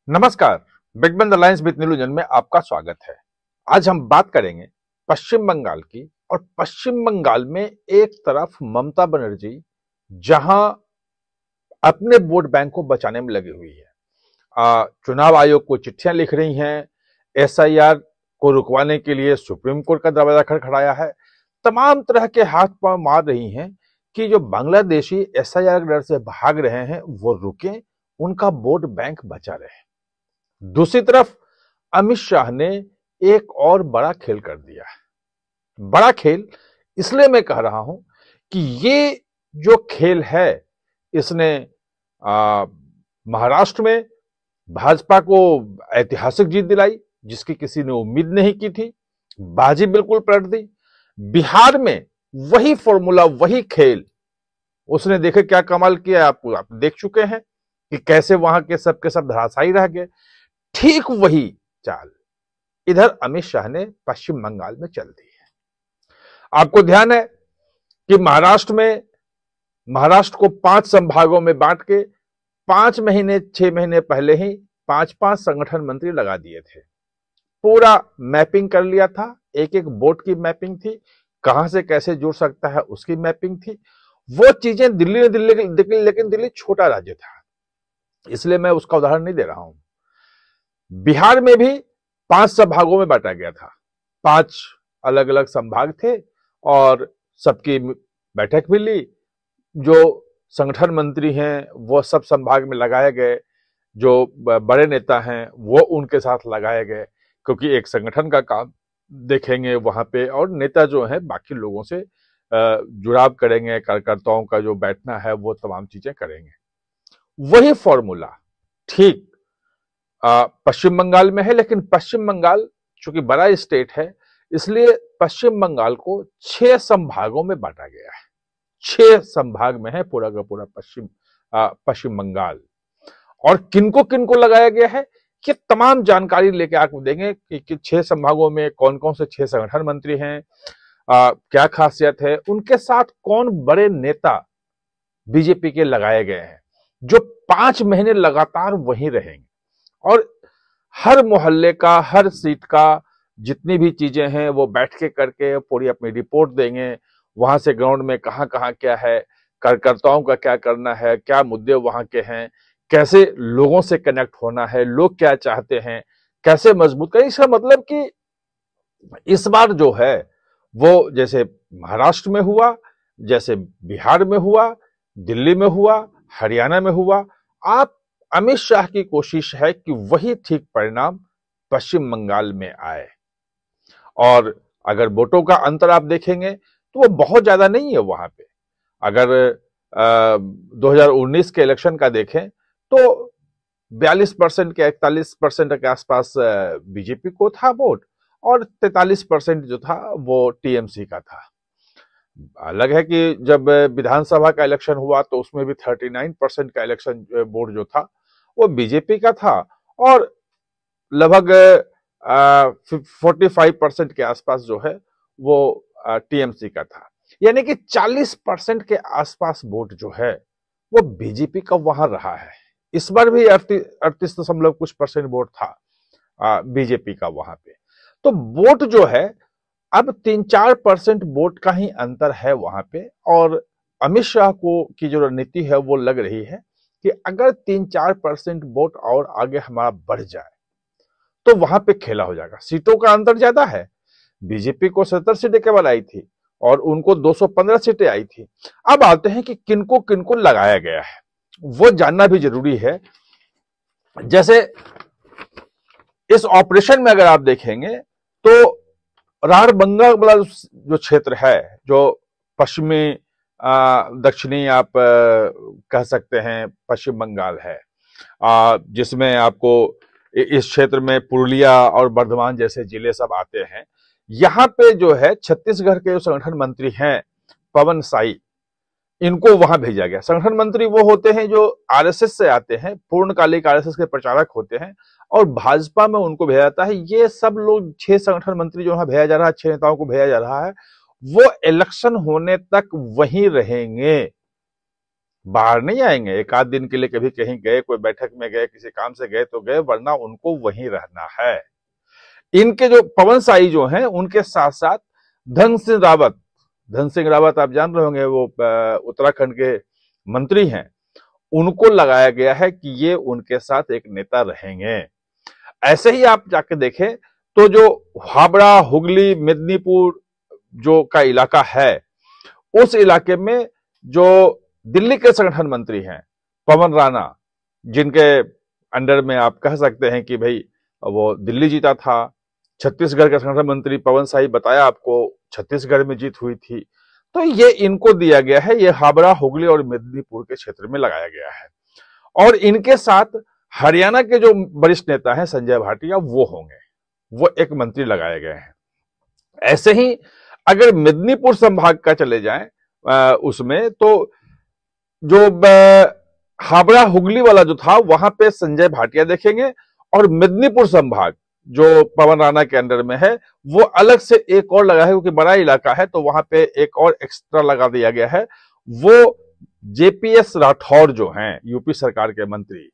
नमस्कार। बिग बंद alliance with नीलूजन में आपका स्वागत है। आज हम बात करेंगे पश्चिम बंगाल की। और पश्चिम बंगाल में एक तरफ ममता बनर्जी जहां अपने वोट बैंक को बचाने में लगी हुई है, चुनाव आयोग को चिट्ठियां लिख रही हैं, एसआईआर को रुकवाने के लिए सुप्रीम कोर्ट का दरवाजा खड़खड़ाया है, तमाम तरह के हाथ पांव मार रही हैं कि जो बांग्लादेशी एसआईआर के डर से भाग रहे हैं वो रुके, उनका वोट बैंक बचा रहे। दूसरी तरफ अमित शाह ने एक और बड़ा खेल कर दिया है। बड़ा खेल इसलिए मैं कह रहा हूं कि ये जो खेल है इसने महाराष्ट्र में भाजपा को ऐतिहासिक जीत दिलाई जिसकी किसी ने उम्मीद नहीं की थी, बाजी बिल्कुल पलट दी। बिहार में वही फॉर्मूला, वही खेल उसने देखे क्या कमाल किया, आप देख चुके हैं कि कैसे वहां के सब धराशायी रह गए। ठीक वही चाल इधर अमित शाह ने पश्चिम बंगाल में चल दी है। आपको ध्यान है कि महाराष्ट्र को 5 संभागों में बांट के 6 महीने पहले ही 5 संगठन मंत्री लगा दिए थे। पूरा मैपिंग कर लिया था, एक एक वोट की मैपिंग थी, कहां से कैसे जुड़ सकता है उसकी मैपिंग थी। वो चीजें लेकिन दिल्ली छोटा राज्य था, इसलिए मैं उसका उदाहरण नहीं दे रहा हूं। बिहार में भी 5 संभागों में बांटा गया था, 5 अलग अलग संभाग थे और सबकी बैठक भी ली। जो संगठन मंत्री हैं वो सब संभाग में लगाए गए, जो बड़े नेता हैं वो उनके साथ लगाए गए, क्योंकि एक संगठन का काम देखेंगे वहां पे और नेता जो है बाकी लोगों से जुड़ाव करेंगे, कार्यकर्ताओं का जो बैठना है वो तमाम चीजें करेंगे। वही फॉर्मूला ठीक पश्चिम बंगाल में है, लेकिन पश्चिम बंगाल चूंकि बड़ा स्टेट है इसलिए पश्चिम बंगाल को 6 संभागों में बांटा गया है। 6 संभाग में है पूरा का पूरा पश्चिम बंगाल। और किनको किनको लगाया गया है ये तमाम जानकारी लेके आपको देंगे कि 6 संभागों में कौन कौन से 6 संगठन मंत्री हैं, क्या खासियत है, उनके साथ कौन बड़े नेता बीजेपी के लगाए गए हैं जो 5 महीने लगातार वहीं रहेंगे। और हर मोहल्ले का, हर सीट का जितनी भी चीजें हैं वो बैठ के करके पूरी अपनी रिपोर्ट देंगे। वहां से ग्राउंड में कहां कहां क्या है, कार्यकर्ताओं का क्या करना है, क्या मुद्दे वहां के हैं, कैसे लोगों से कनेक्ट होना है, लोग क्या चाहते हैं, कैसे मजबूत करें। इसका मतलब कि इस बार जो है वो जैसे महाराष्ट्र में हुआ, जैसे बिहार में हुआ, दिल्ली में हुआ, हरियाणा में हुआ, आप अमित शाह की कोशिश है कि वही ठीक परिणाम पश्चिम बंगाल में आए। और अगर वोटों का अंतर आप देखेंगे तो वो बहुत ज्यादा नहीं है वहां पे। अगर 2019 के इलेक्शन का देखें तो 42% के 41% के आसपास बीजेपी को था वोट और 43% जो था वो टीएमसी का था। अलग है कि जब विधानसभा का इलेक्शन हुआ तो उसमें भी 39% का इलेक्शन वोट जो था वो बीजेपी का था और लगभग 45% के आसपास जो है वो टीएमसी का था। यानी कि 40% के आसपास वोट जो है वो बीजेपी का वहां रहा है। इस बार भी 38 कुछ परसेंट वोट था बीजेपी का वहां पे। तो वोट जो है अब 3-4% वोट का ही अंतर है वहां पे। और अमित शाह को की जो रणनीति है वो लग रही है कि अगर 3-4% वोट और आगे हमारा बढ़ जाए तो वहां पे खेला हो जाएगा। सीटों का अंतर ज्यादा है, बीजेपी को 70 सीटें केवल आई थी और उनको 215 सीटें आई थी। अब आते हैं कि किनको किनको लगाया गया है, वो जानना भी जरूरी है। जैसे इस ऑपरेशन में अगर आप देखेंगे तो राढ़बंगा वाला जो क्षेत्र है, जो पश्चिमी दक्षिणी आप कह सकते हैं पश्चिम बंगाल है, जिसमें आपको इस क्षेत्र में पुरुलिया और बर्धमान जैसे जिले सब आते हैं। यहां पे जो है छत्तीसगढ़ के जो संगठन मंत्री हैं पवन साई, इनको वहां भेजा गया। संगठन मंत्री वो होते हैं जो आरएसएस से आते हैं, पूर्णकालिक आरएसएस के प्रचारक होते हैं और भाजपा में उनको भेजा जाता है। ये सब लोग 6 संगठन मंत्री जो वहां भेजा जा रहा है, 6 नेताओं को भेजा जा रहा है, वो इलेक्शन होने तक वहीं रहेंगे, बाहर नहीं आएंगे। एक आध दिन के लिए कभी कहीं गए, कोई बैठक में गए, किसी काम से गए तो गए, वरना उनको वहीं रहना है। इनके जो पवन साई जो हैं, उनके साथ साथ धन सिंह रावत आप जान रहे होंगे, वो उत्तराखंड के मंत्री हैं, उनको लगाया गया है कि ये उनके साथ एक नेता रहेंगे। ऐसे ही आप जाके देखें तो जो हावड़ा, हुगली, मेदिनीपुर जो का इलाका है, उस इलाके में जो दिल्ली के संगठन मंत्री हैं पवन राणा, जिनके अंडर में आप कह सकते हैं कि भाई वो दिल्ली जीता था। छत्तीसगढ़ के संगठन मंत्री पवन साई, बताया आपको, छत्तीसगढ़ में जीत हुई थी। तो ये इनको दिया गया है, ये हावड़ा, हुगली और मेदिनीपुर के क्षेत्र में लगाया गया है। और इनके साथ हरियाणा के जो वरिष्ठ नेता हैं संजय भाटिया, वो होंगे, वो एक मंत्री लगाए गए हैं। ऐसे ही अगर मेदिनीपुर संभाग का चले जाएं उसमें तो जो हावड़ा हुगली वाला जो था, वहां पे संजय भाटिया देखेंगे, और मेदिनीपुर संभाग जो पवन राणा के अंडर में है, वो अलग से एक और लगा है, क्योंकि बड़ा इलाका है तो वहां पे एक और एक्स्ट्रा लगा दिया गया है। वो जेपीएस राठौर जो हैं यूपी सरकार के मंत्री,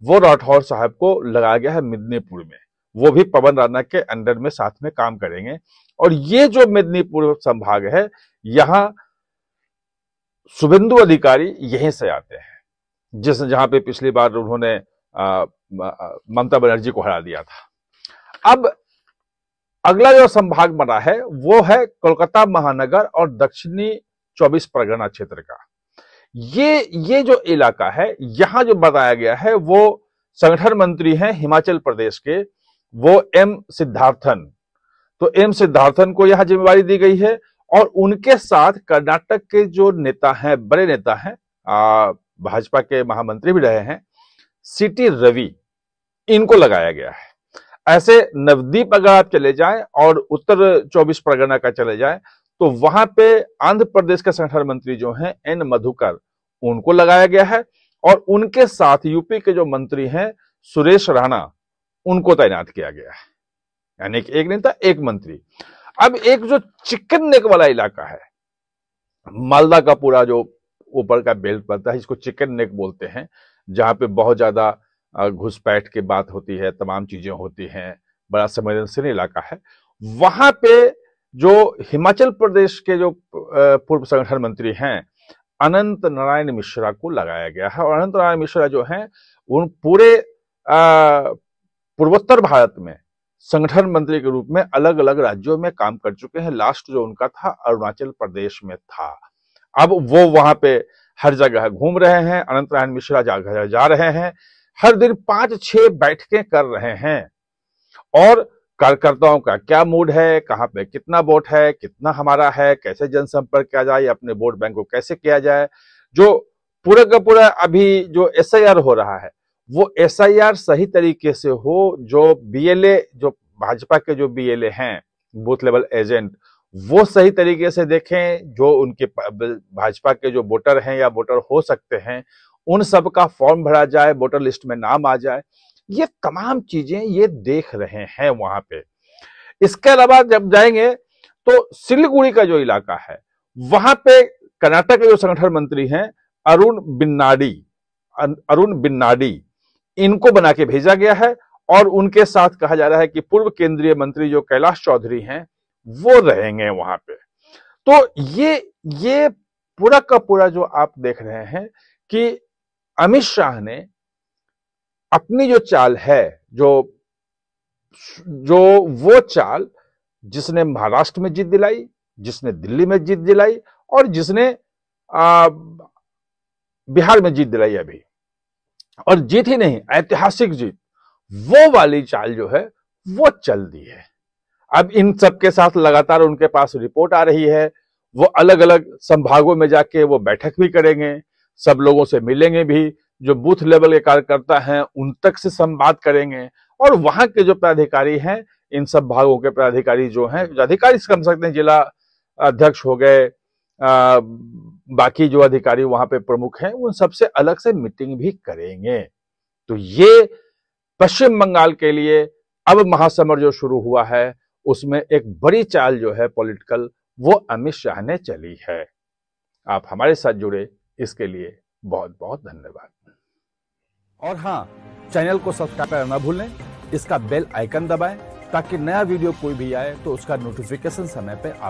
वो राठौर साहब को लगाया गया है मेदिनीपुर में। वो भी पवन राणा के अंडर में साथ में काम करेंगे। और ये जो मेदिनीपुर संभाग है, यहां शुभेंदु अधिकारी यहीं से आते हैं, जहां पे पिछली बार उन्होंने ममता बनर्जी को हरा दिया था। अब अगला जो संभाग बना है वो है कोलकाता महानगर और दक्षिणी 24 परगना क्षेत्र का। ये जो इलाका है, यहां जो बताया गया है, वो संगठन मंत्री हैं हिमाचल प्रदेश के, वो एम सिद्धार्थन। तो एम सिद्धार्थन को यहां जिम्मेवारी दी गई है। और उनके साथ कर्नाटक के जो नेता हैं, बड़े नेता हैं, भाजपा के महामंत्री भी रहे हैं, सीटी रवि, इनको लगाया गया है। ऐसे नवदीप अगर आप चले जाएं और उत्तर 24 परगना का चले जाएं, तो वहां पे आंध्र प्रदेश के संगठन मंत्री जो हैं एन मधुकर, उनको लगाया गया है। और उनके साथ यूपी के जो मंत्री हैं सुरेश राणा, उनको तैनात किया गया है। यानी कि एक नेता, एक मंत्री। अब एक जो चिकन नेक वाला इलाका है, मालदा का पूरा जो ऊपर का बेल्ट पड़ता है, इसको चिकन नेक बोलते हैं, जहां पे बहुत ज्यादा घुसपैठ की बात होती है, तमाम चीजें होती हैं, बड़ा संवेदनशील इलाका है। वहां पे जो हिमाचल प्रदेश के जो पूर्व संगठन मंत्री हैं अनंत नारायण मिश्रा को लगाया गया है। और अनंत नारायण मिश्रा जो हैं, उन पूरे पूर्वोत्तर भारत में संगठन मंत्री के रूप में अलग अलग राज्यों में काम कर चुके हैं। लास्ट जो उनका था अरुणाचल प्रदेश में था। अब वो वहां पे हर जगह घूम रहे हैं। अनंत नारायण मिश्रा जा रहे हैं, हर दिन 5-6 बैठकें कर रहे हैं। और कार्यकर्ताओं का क्या मूड है, कहां पे कितना वोट है, कितना हमारा है, कैसे जनसंपर्क किया जाए, अपने वोट बैंक को कैसे किया जाए। जो पूरा का पूरा अभी जो एसआईआर हो रहा है, वो एसआईआर सही तरीके से हो। जो बीएलए, जो भाजपा के जो बीएलए हैं, बूथ लेवल एजेंट, वो सही तरीके से देखें। जो उनके भाजपा के जो वोटर हैं या वोटर हो सकते हैं, उन सब का फॉर्म भरा जाए, वोटर लिस्ट में नाम आ जाए। ये तमाम चीजें ये देख रहे हैं वहां पे। इसके अलावा जब जाएंगे तो सिलीगुड़ी का जो इलाका है, वहां पे कर्नाटक के जो संगठन मंत्री हैं अरुण बिन्नाडी, इनको बना के भेजा गया है। और उनके साथ कहा जा रहा है कि पूर्व केंद्रीय मंत्री जो कैलाश चौधरी हैं, वो रहेंगे वहां पे। तो ये पूरा का पूरा जो आप देख रहे हैं कि अमित शाह ने अपनी जो चाल है, जो वो चाल जिसने महाराष्ट्र में जीत दिलाई, जिसने दिल्ली में जीत दिलाई, और जिसने बिहार में जीत दिलाई अभी, और जीत ही नहीं, ऐतिहासिक जीत, वो वाली चाल जो है वो चल दी है। अब इन सबके साथ लगातार उनके पास रिपोर्ट आ रही है। वो अलग अलग संभागों में जाके वो बैठक भी करेंगे, सब लोगों से मिलेंगे भी, जो बूथ लेवल के कार्यकर्ता हैं उन तक से संवाद करेंगे। और वहां के जो पदाधिकारी हैं, इन सब भागों के पदाधिकारी जो हैं, अधिकारी कह सकते हैं, जिला अध्यक्ष हो गए, बाकी जो अधिकारी वहां पे प्रमुख हैं, उन सबसे अलग से मीटिंग भी करेंगे। तो ये पश्चिम बंगाल के लिए अब महासमर जो शुरू हुआ है, उसमें एक बड़ी चाल जो है पॉलिटिकल, वो अमित शाह ने चली है। आप हमारे साथ जुड़े, इसके लिए बहुत बहुत धन्यवाद। और हाँ, चैनल को सब्सक्राइब करना ना भूलें, इसका बेल आइकन दबाएं ताकि नया वीडियो कोई भी आए तो उसका नोटिफिकेशन समय पे